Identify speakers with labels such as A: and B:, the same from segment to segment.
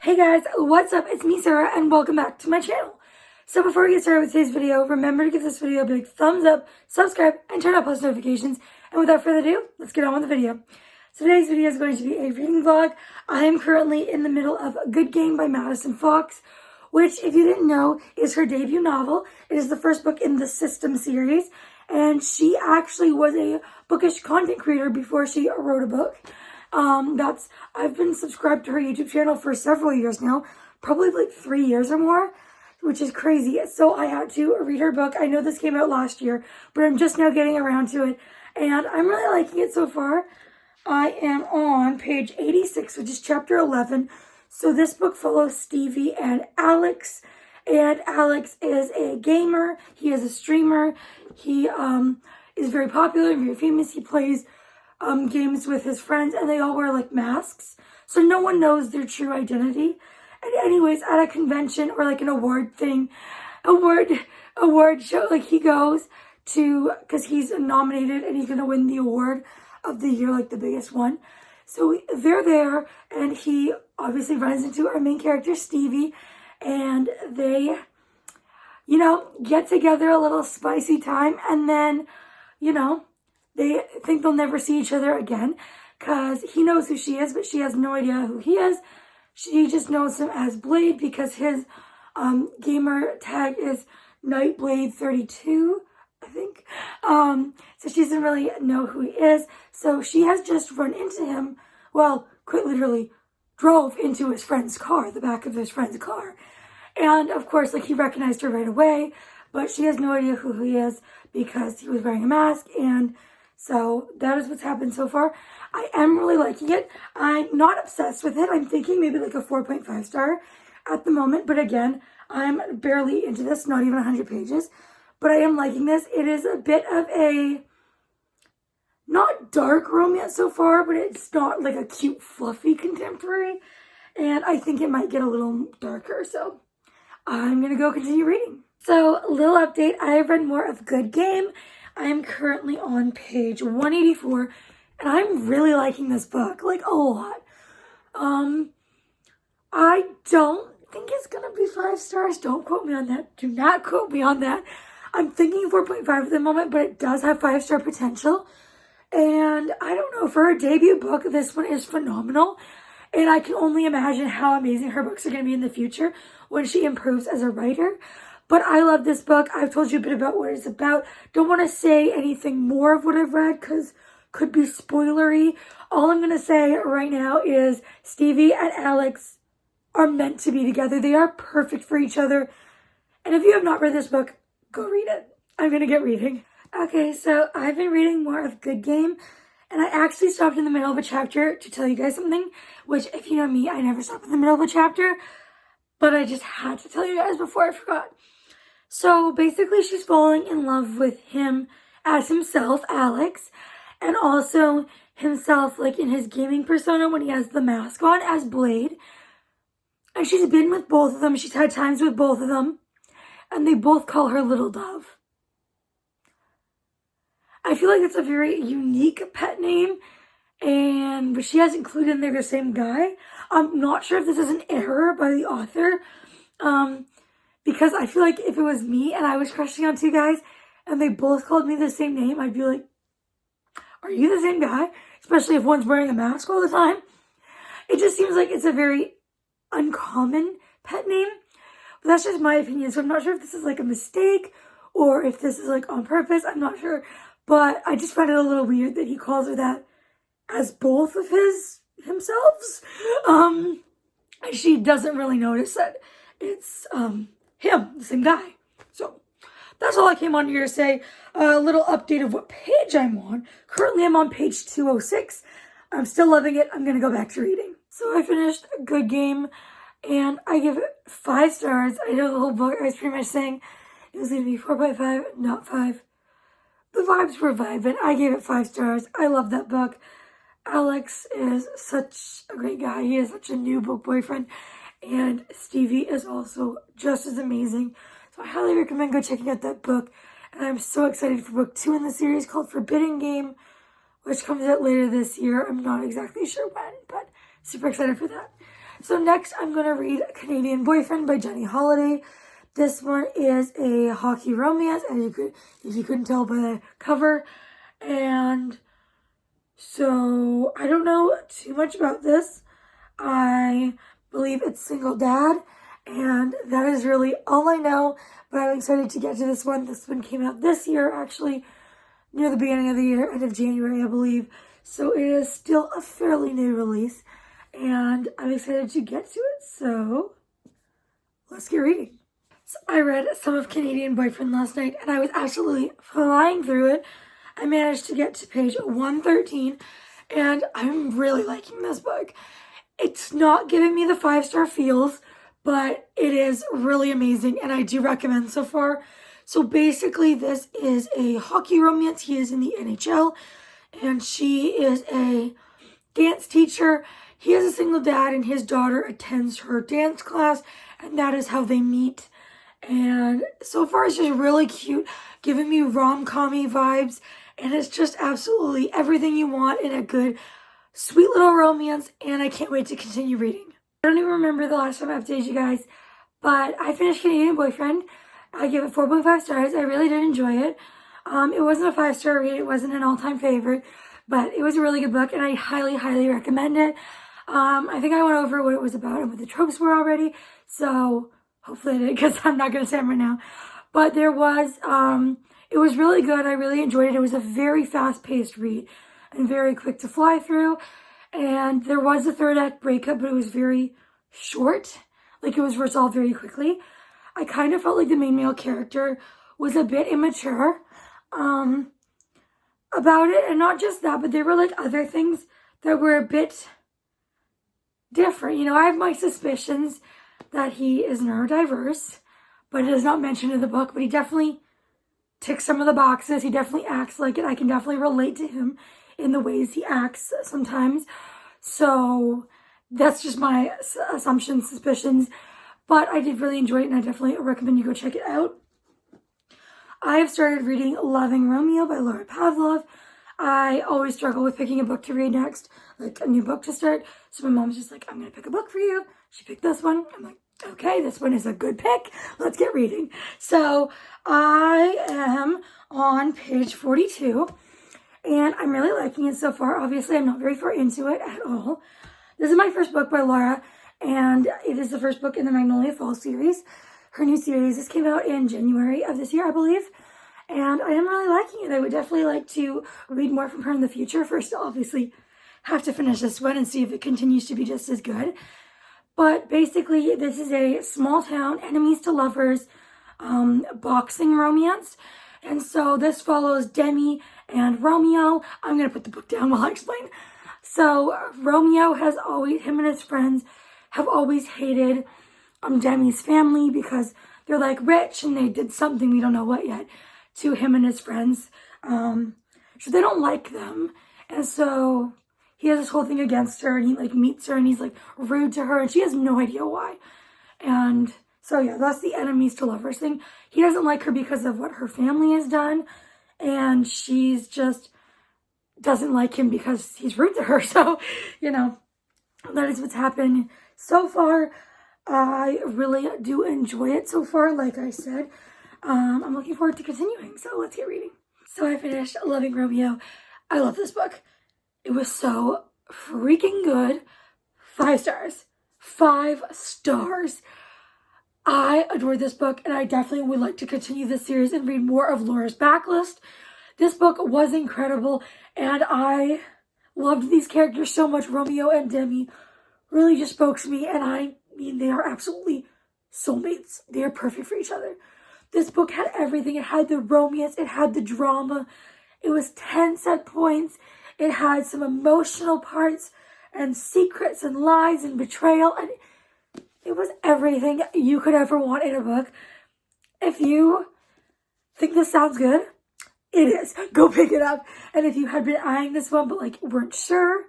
A: Hey guys, what's up? It's me, Sarah, and welcome back to my channel. So before we get started with today's video, remember to give this video a big thumbs up, subscribe, and turn on post notifications. And without further ado, let's get on with the video. So today's video is going to be a reading vlog. I am currently in the middle of Good Game by Madison Fox, which, if you didn't know, is her debut novel. It is the first book in the System series, and she actually was a bookish content creator before she wrote a book. I've been subscribed to her YouTube channel for several years now, probably like 3 years or more, which is crazy. So I had to read her book. I know this came out last year, but I'm just now getting around to it, and I'm really liking it so far. I am on page 86, which is chapter 11. So this book follows Stevie and Alex, and Alex is a gamer. He is a streamer. He is very popular and very famous. He plays games with his friends, and they all wear like masks, so no one knows their true identity. And anyways, at a convention or like an award show, like he goes to, because he's nominated and he's gonna win the award of the year, like the biggest one. So they're there, and he obviously runs into our main character Stevie, and they, get together, a little spicy time, and then, they think they'll never see each other again because he knows who she is, but she has no idea who he is. She just knows him as Blade because his gamer tag is Nightblade32, I think. So she doesn't really know who he is. So she has just run into him. Well, quite literally drove into his friend's car, the back of his friend's car. And of course, like, he recognized her right away, but she has no idea who he is because he was wearing a mask. And so that is what's happened so far. I am really liking it. I'm not obsessed with it. I'm thinking maybe like a 4.5 star at the moment. But again, I'm barely into this, not even 100 pages. But I am liking this. It is a bit of a, not dark romance so far, but it's not like a cute, fluffy contemporary. And I think it might get a little darker. So I'm going to go continue reading. So, little update. I have read more of Good Game. I am currently on page 184, and I'm really liking this book, like, a lot. I don't think it's gonna be 5 stars. Don't quote me on that. Do not quote me on that. I'm thinking 4.5 at the moment, but it does have 5-star potential. And I don't know, for her debut book, this one is phenomenal. And I can only imagine how amazing her books are going to be in the future when she improves as a writer. But I love this book. I've told you a bit about what it's about. Don't want to say anything more of what I've read because could be spoilery. All I'm going to say right now is Stevie and Alex are meant to be together. They are perfect for each other. And if you have not read this book, go read it. I'm going to get reading. Okay, so I've been reading more of Good Game. And I actually stopped in the middle of a chapter to tell you guys something. Which, if you know me, I never stop in the middle of a chapter. But I just had to tell you guys before I forgot. So basically, she's falling in love with him as himself, Alex, and also himself, like, in his gaming persona when he has the mask on as Blade. And she's been with both of them. She's had times with both of them. And they both call her Little Dove. I feel like it's a very unique pet name, but she has included in there the same guy. I'm not sure if this is an error by the author, because I feel like if it was me and I was crushing on 2 guys and they both called me the same name, I'd be like, are you the same guy? Especially if one's wearing a mask all the time. It just seems like it's a very uncommon pet name. But that's just my opinion. So I'm not sure if this is like a mistake or if this is like on purpose. I'm not sure. But I just find it a little weird that he calls her that as both of himselves. And she doesn't really notice that it's him, the same guy. So that's all I came on here to say. A little update of what page I'm on. Currently I'm on page 206. I'm still loving it. I'm going to go back to reading. So I finished a Good Game and I give it 5 stars. I know the whole book I was pretty much saying it was going to be 4.5, not 5. The vibes were vibing. I gave it 5 stars. I love that book. Alex is such a great guy. He is such a new book boyfriend. And Stevie is also just as amazing. So I highly recommend go checking out that book. And I'm so excited for book 2 in the series called Forbidden Game, which comes out later this year. I'm not exactly sure when, but super excited for that. So next I'm going to read Canadian Boyfriend by Jenny Holiday. This one is a hockey romance, and if you couldn't tell by the cover. And so I don't know too much about this. I believe it's single dad, and that is really all I know, but I'm excited to get to this one. This one came out this year, actually, near the beginning of the year, end of January, I believe. So it is still a fairly new release, and I'm excited to get to it, so let's get reading. So I read some of Canadian Boyfriend last night, and I was absolutely flying through it. I managed to get to page 113, and I'm really liking this book. It's not giving me the 5-star feels, but it is really amazing, and I do recommend so far. So basically, this is a hockey romance. He is in the NHL, and she is a dance teacher. He is a single dad, and his daughter attends her dance class, and that is how they meet. And so far, it's just really cute, giving me rom-com-y vibes, and it's just absolutely everything you want in a good, sweet little romance, and I can't wait to continue reading. I don't even remember the last time I updated you guys, but I finished Canadian Boyfriend. I give it 4.5 stars. I really did enjoy it. It wasn't a 5-star read. It wasn't an all-time favorite, but it was a really good book, and I highly, highly recommend it. I think I went over what it was about and what the tropes were already, so hopefully I did, because I'm not going to say them right now. But there was, it was really good. I really enjoyed it. It was a very fast-paced read and very quick to fly through. And there was a third act breakup, but it was very short. Like, it was resolved very quickly. I kind of felt like the main male character was a bit immature about it. And not just that, but there were like other things that were a bit different. You know, I have my suspicions that he is neurodiverse, but it is not mentioned in the book, but he definitely ticks some of the boxes. He definitely acts like it. I can definitely relate to him in the ways he acts sometimes. So that's just my assumptions, suspicions, but I did really enjoy it, and I definitely recommend you go check it out. I have started reading Loving Romeo by Laura Pavlov. I always struggle with picking a book to read next, like a new book to start. So my mom's just like, I'm going to pick a book for you. She picked this one. I'm like, okay, this one is a good pick. Let's get reading. So I am on page 42, and I'm really liking it so far. Obviously, I'm not very far into it at all. This is my first book by Laura, and it is the first book in the Magnolia Falls series. Her new series. This came out in January of this year, I believe. And I am really liking it. I would definitely like to read more from her in the future. First, I'll obviously have to finish this one and see if it continues to be just as good. But basically, this is a small town, enemies to lovers, boxing romance. And so this follows Demi and Romeo. I'm going to put the book down while I explain. So Romeo has always, him and his friends have always hated Demi's family because they're like rich and they did something, we don't know what yet, to him and his friends. So they don't like them. And so he has this whole thing against her, and he like meets her and he's like rude to her and she has no idea why. And so yeah, that's the enemies to lovers thing. He doesn't like her because of what her family has done, and she's just doesn't like him because he's rude to her. So, you know, that is what's happened so far. I really do enjoy it so far, like I said. I'm looking forward to continuing, so let's get reading. So I finished Loving Romeo. I love this book. It was so freaking good. 5 stars. 5 stars. I adored this book, and I definitely would like to continue this series and read more of Laura's backlist. This book was incredible, and I loved these characters so much. Romeo and Demi really just spoke to me, and I mean, they are absolutely soulmates. They are perfect for each other. This book had everything. It had the romance. It had the drama. It was tense at points. It had some emotional parts and secrets and lies and betrayal. And it was everything you could ever want in a book. If you think this sounds good, it is. Go pick it up. And if you had been eyeing this one but like weren't sure,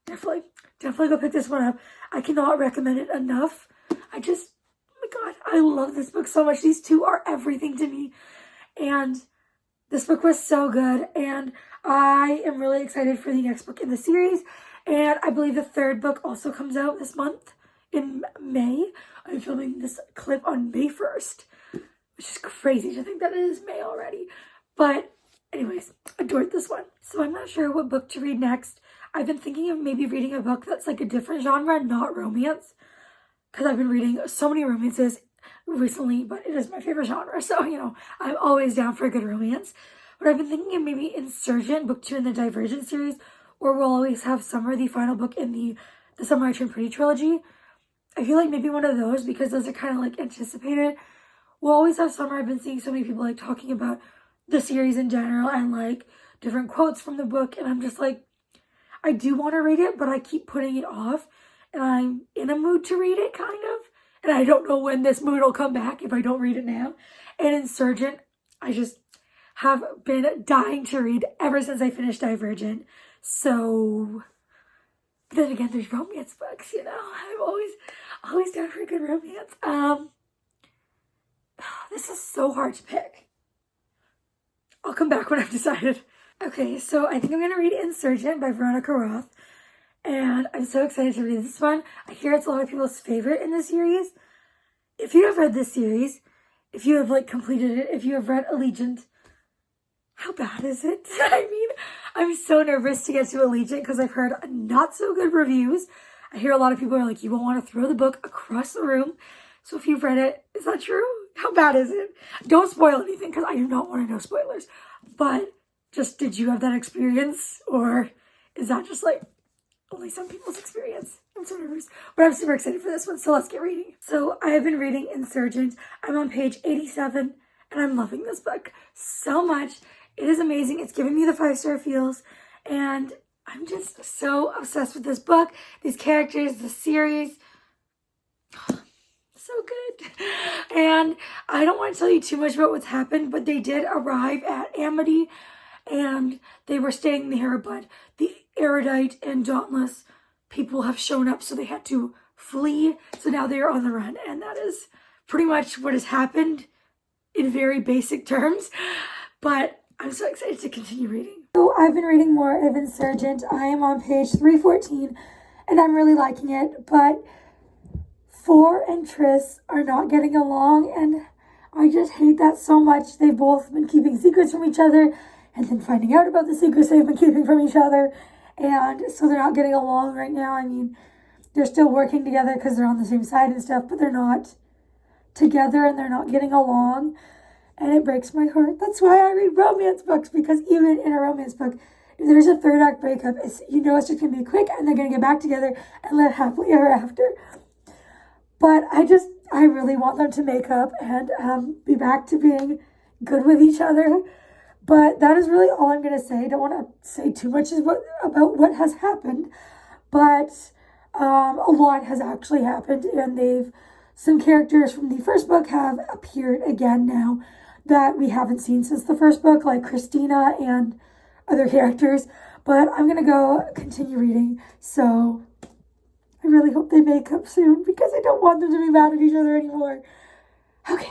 A: definitely go pick this one up. I cannot recommend it enough. Oh my God, I love this book so much. These two are everything to me. And this book was so good. And I am really excited for the next book in the series. And I believe the 3rd book also comes out this month in May. I'm filming this clip on May 1st, which is crazy to think that it is May already. But anyways, adored this one. So I'm not sure what book to read next. I've been thinking of maybe reading a book that's like a different genre, not romance, because I've been reading so many romances recently, but it is my favorite genre. So, you know, I'm always down for a good romance. But I've been thinking of maybe Insurgent, book 2 in the Divergent series, or We'll Always Have Summer, the final book in the Summer I Turned Pretty trilogy. I feel like maybe one of those, because those are kind of like anticipated. We'll Always Have Summer. I've been seeing so many people like talking about the series in general and like different quotes from the book, and I'm just like, I do want to read it, but I keep putting it off, and I'm in a mood to read it, kind of, and I don't know when this mood will come back if I don't read it now. And Insurgent, I just have been dying to read ever since I finished Divergent. So, but then again, there's romance books, you know. I'm always down for a good romance. This is so hard to pick. I'll come back when I've decided. Okay, so I think I'm going to read Insurgent by Veronica Roth. And I'm so excited to read this one. I hear it's a lot of people's favorite in the series. If you have read this series, if you have like completed it, if you have read Allegiant, how bad is it? I mean, I'm so nervous to get to Allegiant because I've heard not so good reviews. I hear a lot of people are like, you won't want to throw the book across the room. So if you've read it, is that true? How bad is it? Don't spoil anything because I do not want to know spoilers. But just, did you have that experience? Or is that just like only some people's experience? I'm so nervous. But I'm super excited for this one, so let's get reading. So I have been reading Insurgent. I'm on page 87, and I'm loving this book so much. It is amazing. It's giving me the 5-star feels, and I'm just so obsessed with this book, these characters, the series. So good. And I don't want to tell you too much about what's happened, but they did arrive at Amity, and they were staying there, but the erudite and dauntless people have shown up, so they had to flee. So now they are on the run, and that is pretty much what has happened in very basic terms. But I'm so excited to continue reading. So I've been reading more of Insurgent. I am on page 314, and I'm really liking it, but Four and Triss are not getting along, and I just hate that so much. They've both been keeping secrets from each other, and then finding out about the secrets they've been keeping from each other, and so they're not getting along right now. I mean, they're still working together because they're on the same side and stuff, but they're not together, and they're not getting along, and it breaks my heart. That's why I read romance books, because even in a romance book, if there's a third act breakup, it's just going to be quick, and they're going to get back together and live happily ever after. But I really want them to make up and be back to being good with each other. But that is really all I'm going to say. I don't want to say too much about what has happened. But a lot has actually happened. And some characters from the first book have appeared again now that we haven't seen since the first book, like Christina and other characters. But I'm going to go continue reading. So I really hope they make up soon, because I don't want them to be mad at each other anymore. Okay,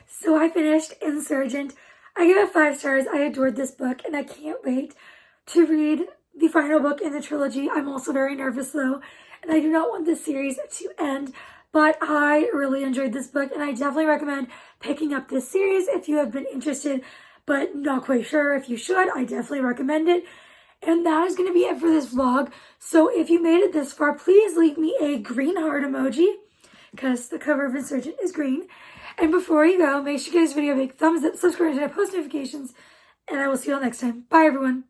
A: so I finished Insurgent. I give it 5 stars. I adored this book, and I can't wait to read the final book in the trilogy. I'm also very nervous, though, and I do not want this series to end, but I really enjoyed this book, and I definitely recommend picking up this series if you have been interested, but not quite sure if you should. I definitely recommend it. And that is going to be it for this vlog. So if you made it this far, please leave me a green heart emoji, because the cover of Insurgent is green. And before you go, make sure you give this video a big thumbs up, subscribe, and post notifications. And I will see you all next time. Bye, everyone.